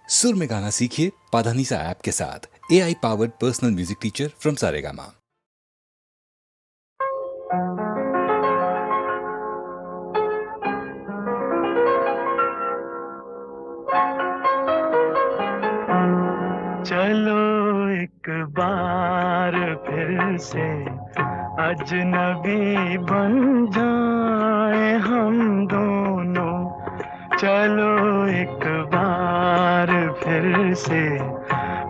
सुर में गाना सीखिए पाधानीसा ऐप के साथ। AI powered personal music teacher from Saregama. चलो एक बार फिर से अजनबी बन जाए हम दोनों। चलो एक बार फिर से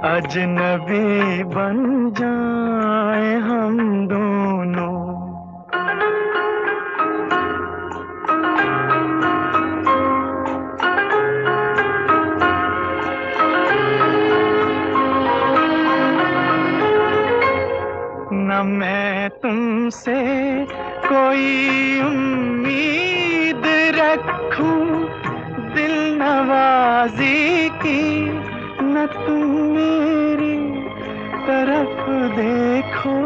अजनबी बन जाए हम दोनों। न मैं तुमसे कोई उम्मीद रखूं दिल नवाजी की, न तुम मेरी तरफ देखो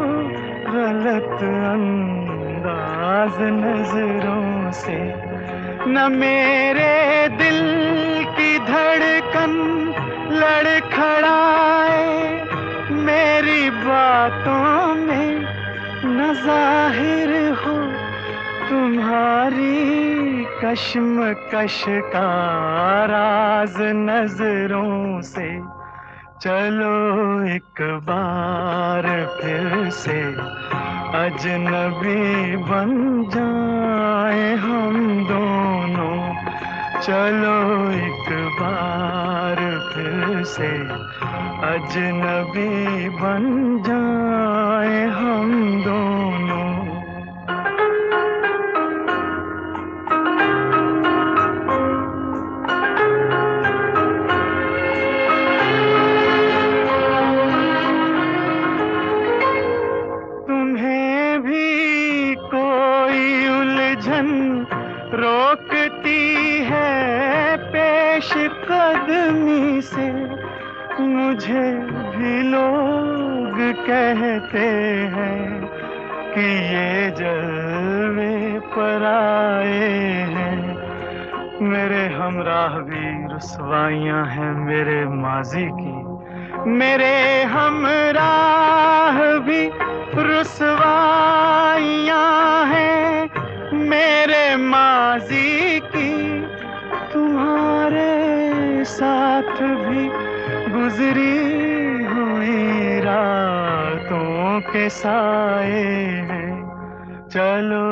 गलत अंदाज नजरों से। न मेरे दिल की धड़कन लड़खड़ाए मेरी बातों में, न जाहिर हो तुम्हारी कश्मकश का राज नजरों से। चलो एक बार फिर से अजनबी बन जाए हम दोनों। चलो एक बार फिर से अजनबी बन जाए हम दोनों। तुम्हें भी कोई उलझन रोकती है पेश कदमी से, मुझे भी लोग कहते हैं कि ये जलवे पर आए हैं। मेरे हमराह भी रुसवाइयां हैं मेरे माजी की, मेरे हमराह भी रुसवाइयां हैं मेरे माजी की। तुम्हारे साथ भी गुजरी हुई रातों के साए हैं। चलो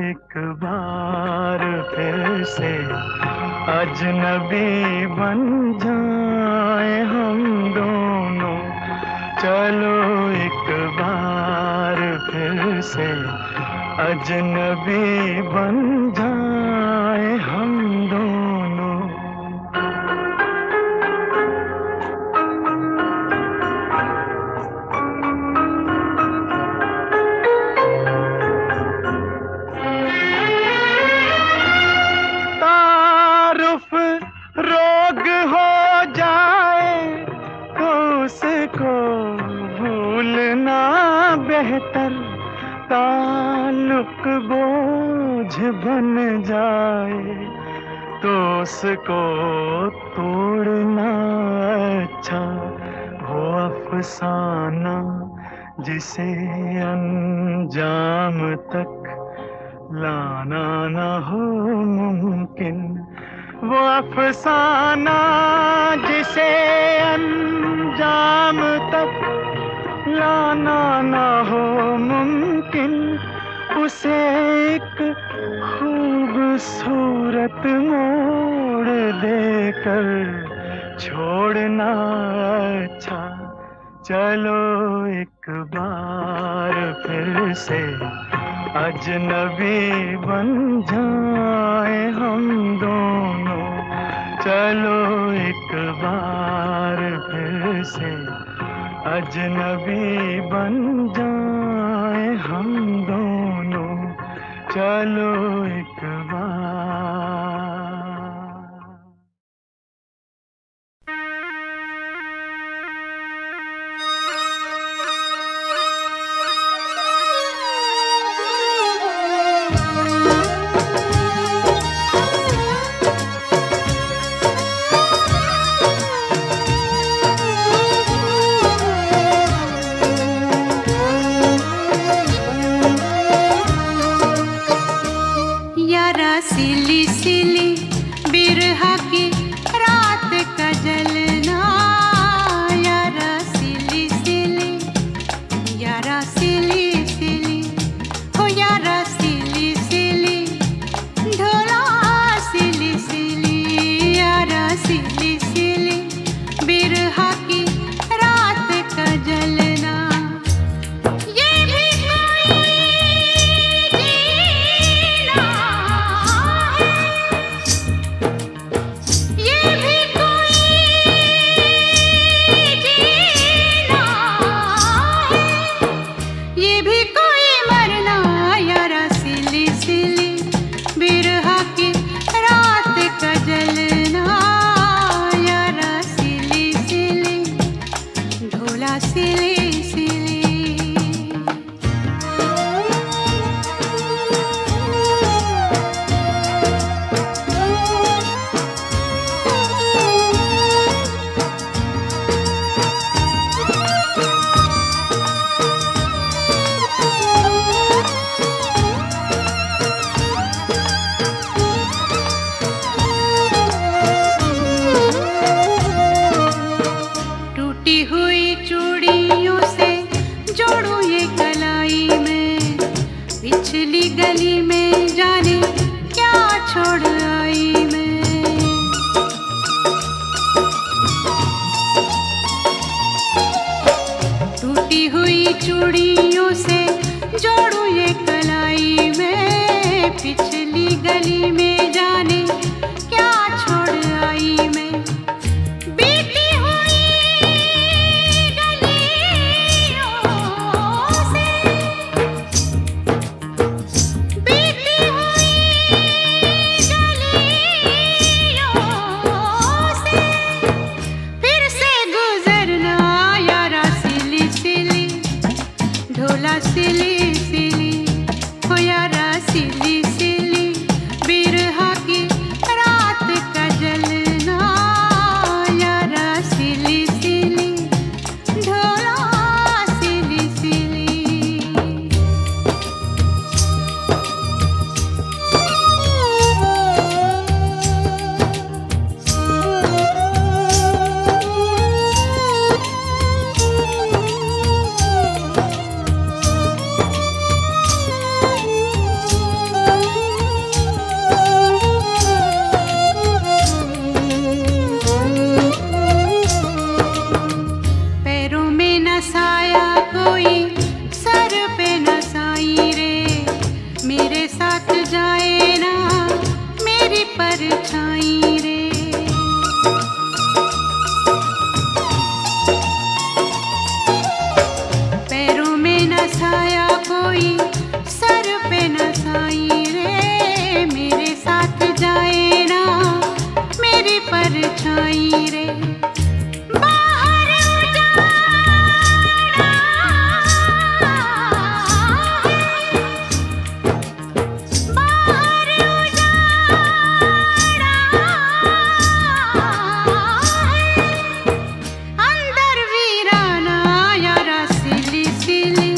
एक बार फिर से अजनबी बन जाए हम दोनों। चलो एक बार फिर से अजनबी बन जाए हम दोनों। तारुफ रोग हो जाए तो उसको भूलना बेहतर, ताल्लुक बोझ बन जाए तो उसको तोड़ना अच्छा। वो अफसाना जिसे अंजाम तक लाना न हो मुमकिन, वो अफसाना जिसे अंजाम तक लाना न हो मुमकिन, उसे एक खूबसूरत मोड़ देकर छोड़ना अच्छा। चलो एक बार फिर से अजनबी बन जाए हम दोनों। चलो एक बार फिर से अजनबी बन जाए हम दोनों। चलो एक बार। चूड़ियों से जोड़ूं ये कलाई में, पिछली गली में जाने क्या छोड़ आई मैं। बीती हुई गलियों से, बीती हुई गलियों से फिर से गुजरना यारा सिली सिली, ढोला सिली सिली, हो यारा सिली सिली, बिरहा की रात का जलना यारा सिली सिली, ढोला सिली सिली। पैरों में न साया कोई, सर पे न साई रे, मेरे साथ जाए ना मेरी परछाई रे। पैरों में न साया कोई, सर पे न साई रे, मेरे साथ जाए ना मेरी परछाई रे। बाहर उजाड़ा है, बाहर उजाड़ा है, अंदर वीराना यारा सिली सिली,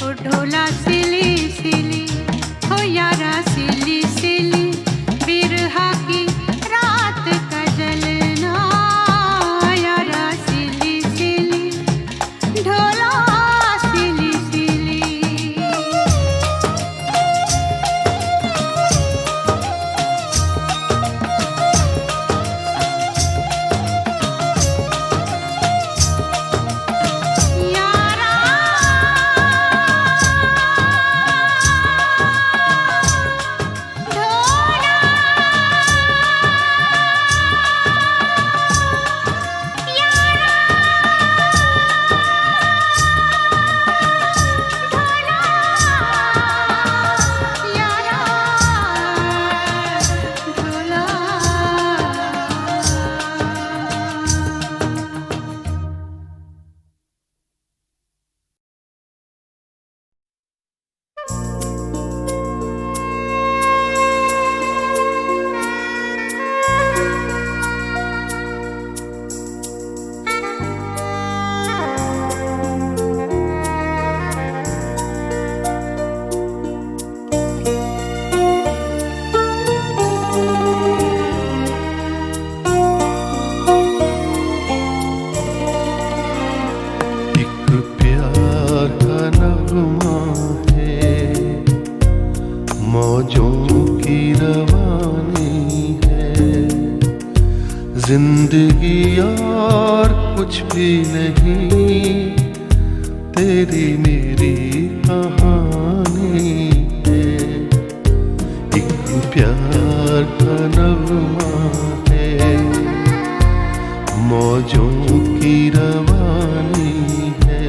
ओ ढोला सिली सिली, हो यारा सिली सिली, बिरहा की रात का जलना यारा सिली सिली, ढोला सिली सिली। यारा ढोला, यारा ढोला, यारा ढोला। एक प्यार का नगमा है, मौजों की रवानी है, जिंदगी और कुछ भी नहीं, तेरी मेरी कहानी है। एक प्यार का नगमा है, मौजों की रवानी है,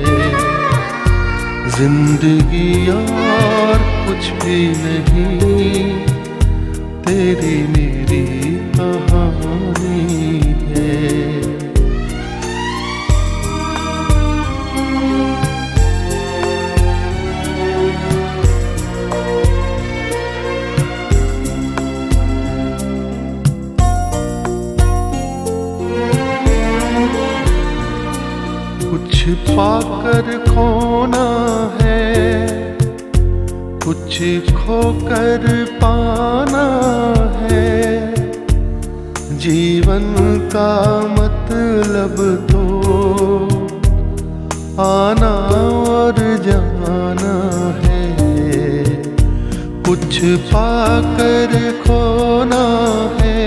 जिंदगी और कुछ भी नहीं, तेरी मेरी कहानी है। कुछ पाकर खोना है, कुछ खोकर पाना है, जीवन का मतलब तो आना और जाना है। कुछ पाकर खोना है,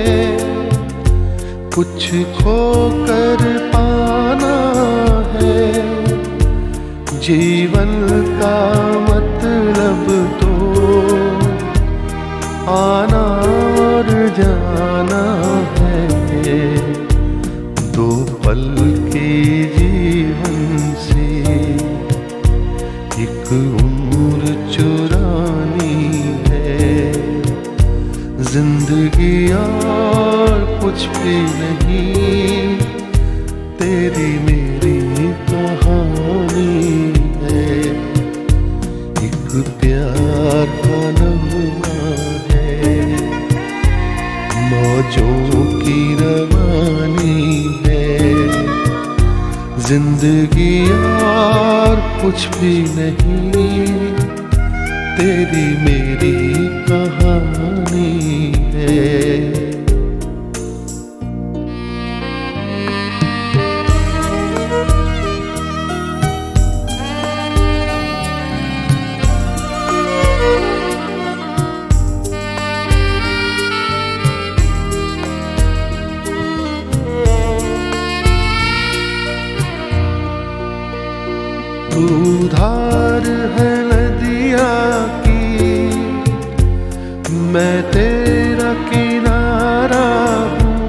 कुछ खोकर पाना है, जीवन का मतलब तो आना और जाना है। दो पल के जीवन से एक उम्र चुरानी है। जिंदगी और कुछ भी नहीं, तेरी मेरी कहानी है। एक प्यार का नगमा है, मौजों की रवानी है। जिंदगी और कुछ भी नहीं, तेरी मेरी कहानी है। तू धार है नदिया की, मैं तेरा किनारा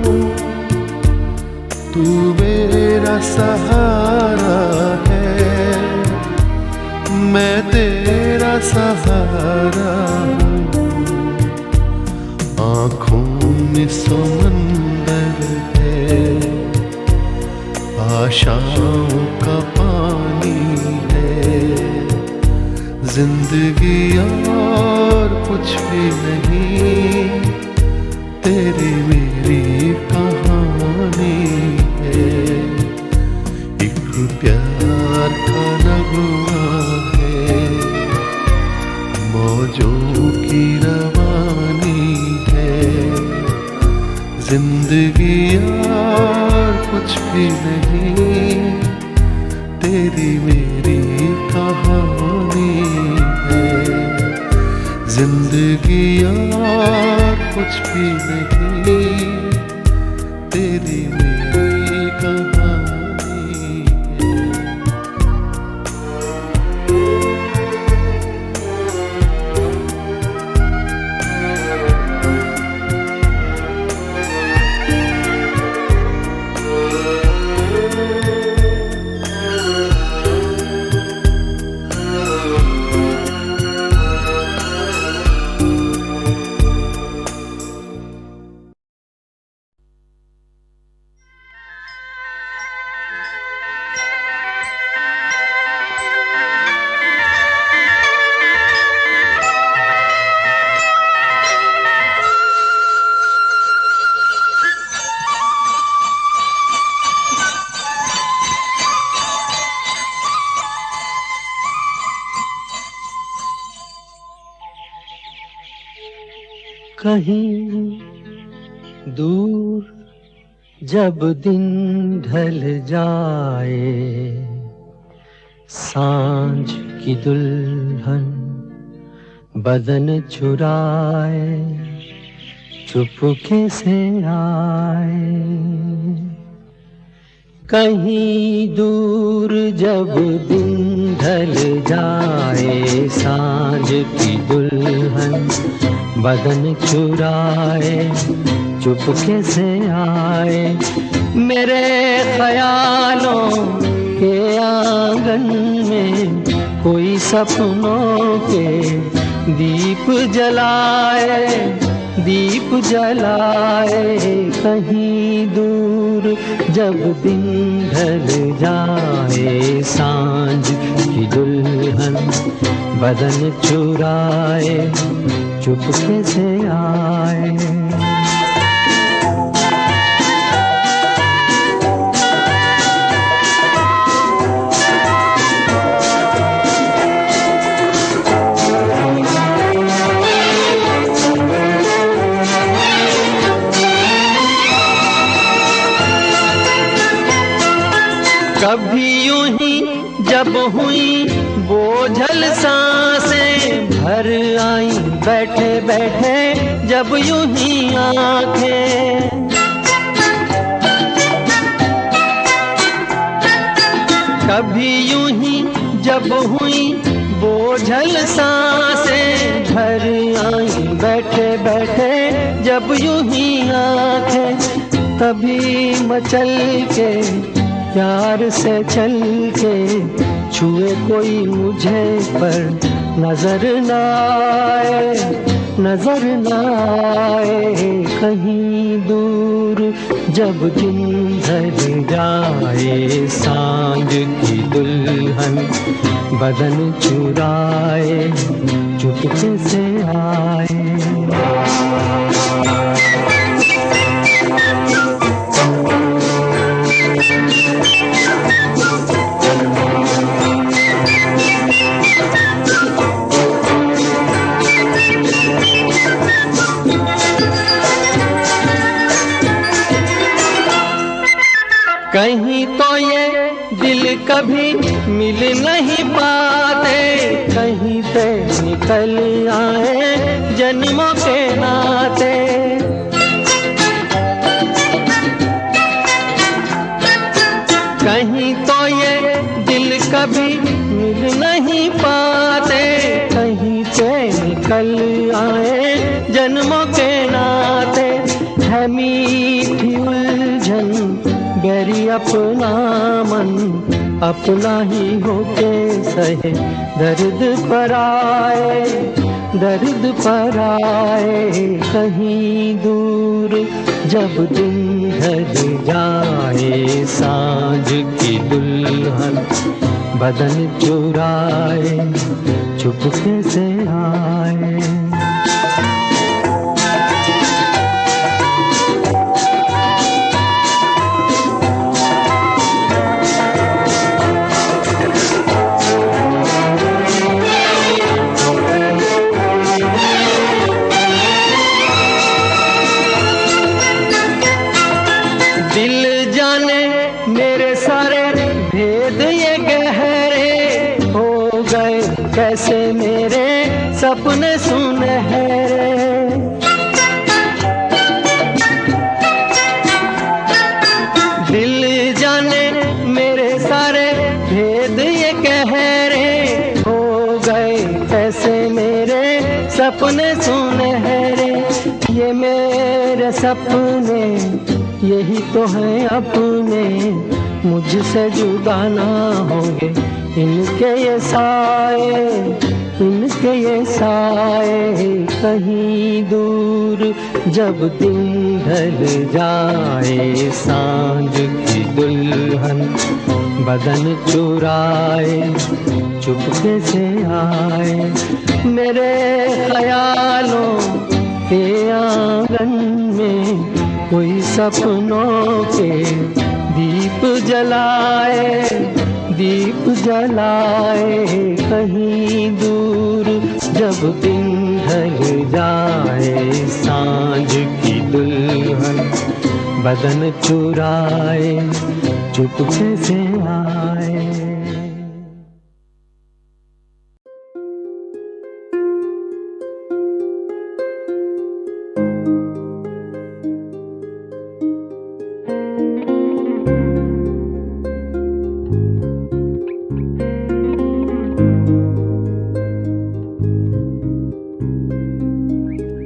हूँ। तू मेरा सहारा है, मैं तेरा सहारा हूँ। आँखों में समंदर है, आशाओं का पानी है। जिंदगी और कुछ भी नहीं, तेरी मेरी कहानी है। एक प्यार का नगमा है, मौजों की रवानी है। जिंदगी और कुछ भी नहीं, तेरी मेरी कहानी है। जिंदगी और कुछ भी नहीं, तेरी मेरी कहानी है। कहीं दूर जब दिन ढल जाए, सांझ की दुल्हन बदन चुराए चुपके से आए। कहीं दूर जब दिन ढल जाए, सांझ की दुल्हन बदन चुराए चुपके से आए। मेरे ख्यालों के आंगन में कोई सपनों के दीप जलाए, दीप जलाए। कहीं दूर जब दिन ढल जाए, सांझ की दुल्हन बदन चुराए चुपके से आए। कभी यूं ही जब हुई बोझल सांसें भर आई, बैठे बैठे जब यूं ही आंखें। कभी यूं ही जब हुई बोझल सांसें भर आई बैठे बैठे जब यूं ही आंखें, तभी मचल के प्यार से चल के छुए कोई मुझे पर नजर न आए, नजर न आए कहीं दूर। जब दिन ढल जाए सांझ की दुल्हन बदन चुराए चुपके से आए। कहीं तो ये दिल कभी मिल नहीं पाते, कहीं से निकल आए जन्मों के नाते। कहीं तो ये दिल कभी मिल नहीं पाते, कहीं से निकल आए जन्मों के नाते। है मीठी उलझन गैरी अपना मन अपना ही होके सहे दर्द पर आए, दर्द पर आए कहीं दूर। जब दिन ढल जाए सांझ की दुल्हन बदन चुराए चुपके से आए। कैसे मेरे सपने सुनहरे, दिल जाने मेरे सारे भेद ये गहरे हो गए। कैसे मेरे सपने सुनहरे, ये मेरे सपने यही तो हैं अपने, मुझसे जुदा ना होंगे इनके ये साए, इनके ये साए कहीं दूर। जब दिन ढल जाए सांझ की दुल्हन बदन चुराए चुपके से आए। मेरे ख्यालों के आंगन में कोई सपनों के दीप जलाए, दीप जलाए कहीं दूर। जब दिन ढल जाए सांझ की दुल्हन बदन चुराए चुपके से आए।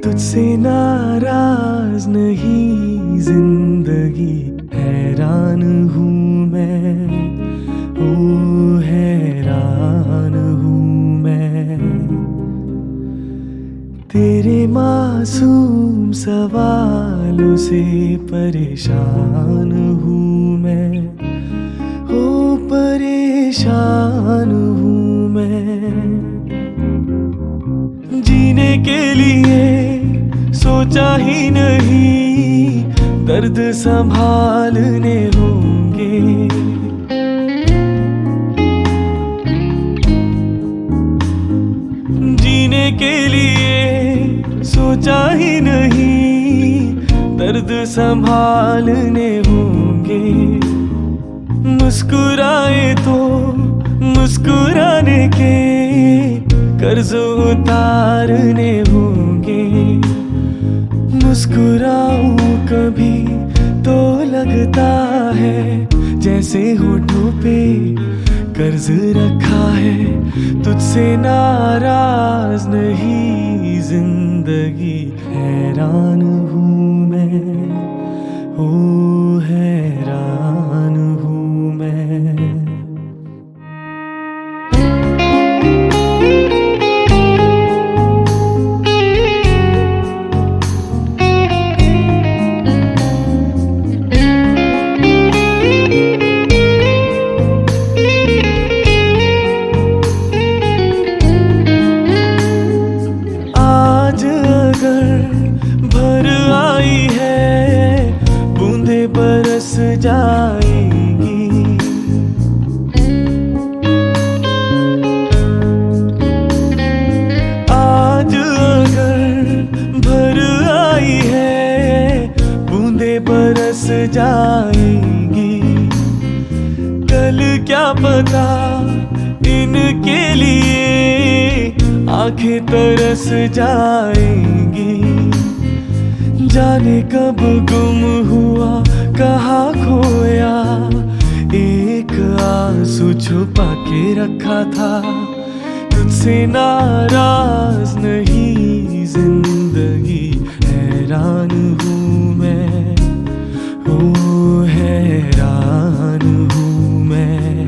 तुझसे नाराज नहीं जिंदगी, हैरान हूँ मैं, ओ हैरान हूँ मैं। तेरे मासूम सवालों से परेशान हूँ मैं, ओ परेशान हूँ मैं। जीने के लिए सोचा ही नहीं, दर्द संभालने होंगे। जीने के लिए सोचा ही नहीं, दर्द संभालने होंगे। मुस्कुराए तो मुस्कुराने के कर्ज उतारने होंगे। मुस्कुराऊं कभी तो लगता है जैसे होठों पे कर्ज रखा है, तुझसे नाराज नहीं जिंदगी। हैरान हूँ मैं, ओ हैरान हूँ मैं। आज अगर भर आई है, बूंदे बरस जाएंगी। आज अगर भर आई है, बूंदे बरस जाएंगी। कल क्या पता इनके लिए आंखें तरस जाएंगी। जाने कब गुम हुआ, कहाँ खोया, एक आंसू छुपा के रखा था। तुझसे नाराज नहीं जिंदगी। हैरान हूँ मैं, ओ हैरान हूँ मैं।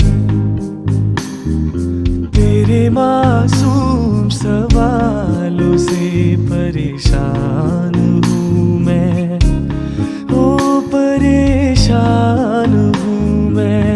तेरे मासूम सवालों से परेशान हूँ मैं, ओ परेशान हूँ मैं।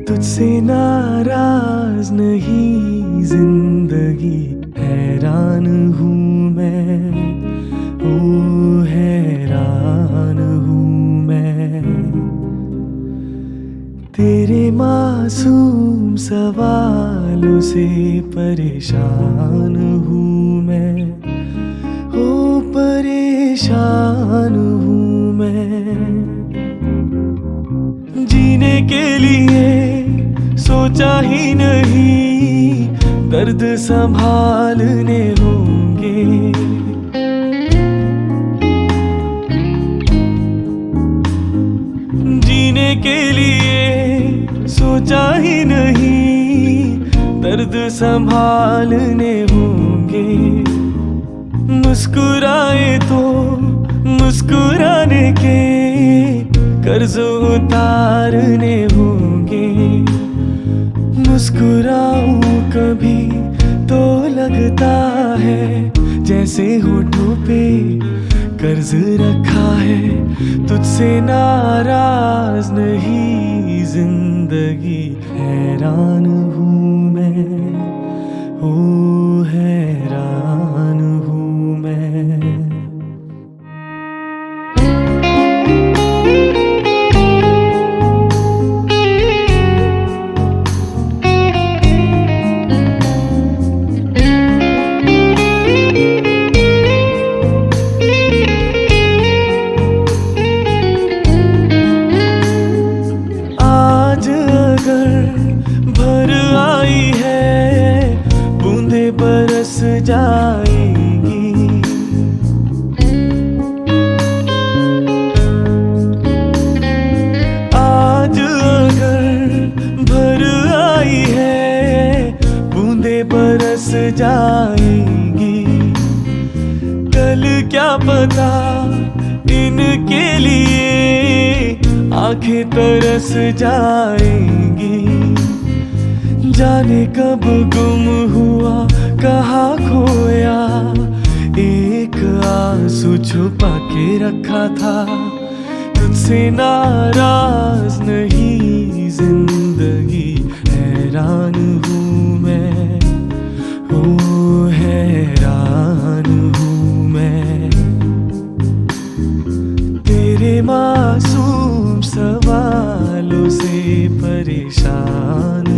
तुझसे नाराज नहीं जिंदगी। हैरान हूँ मैं, ओ हैरान हूँ मैं। तेरे मासूम सवालों से परेशान हूँ मैं, ओ परेशान हूँ मैं। जीने के लिए सोचा ही नहीं, दर्द संभालने होंगे। जीने के लिए सोचा ही नहीं, दर्द संभालने होंगे। मुस्कुराए तो मुस्कुराने के कर्ज उतारने होंगे। मुस्कुराऊं कभी तो लगता है जैसे होठों पे कर्ज रखा है, तुझसे नाराज नहीं जिंदगी। हैरान हूँ मैं, ओ हैरान हूँ मैं। भर पता इनके लिए आंखें तरस जाएंगी। जाने कब गुम हुआ कहाँ खोया, एक आंसू छुपा के रखा था। तुझसे नाराज नहीं जिंदगी, हैरान हूँ मैं, ओ हैरान हूँ मैं। तेरे मासूम सवालों से परेशान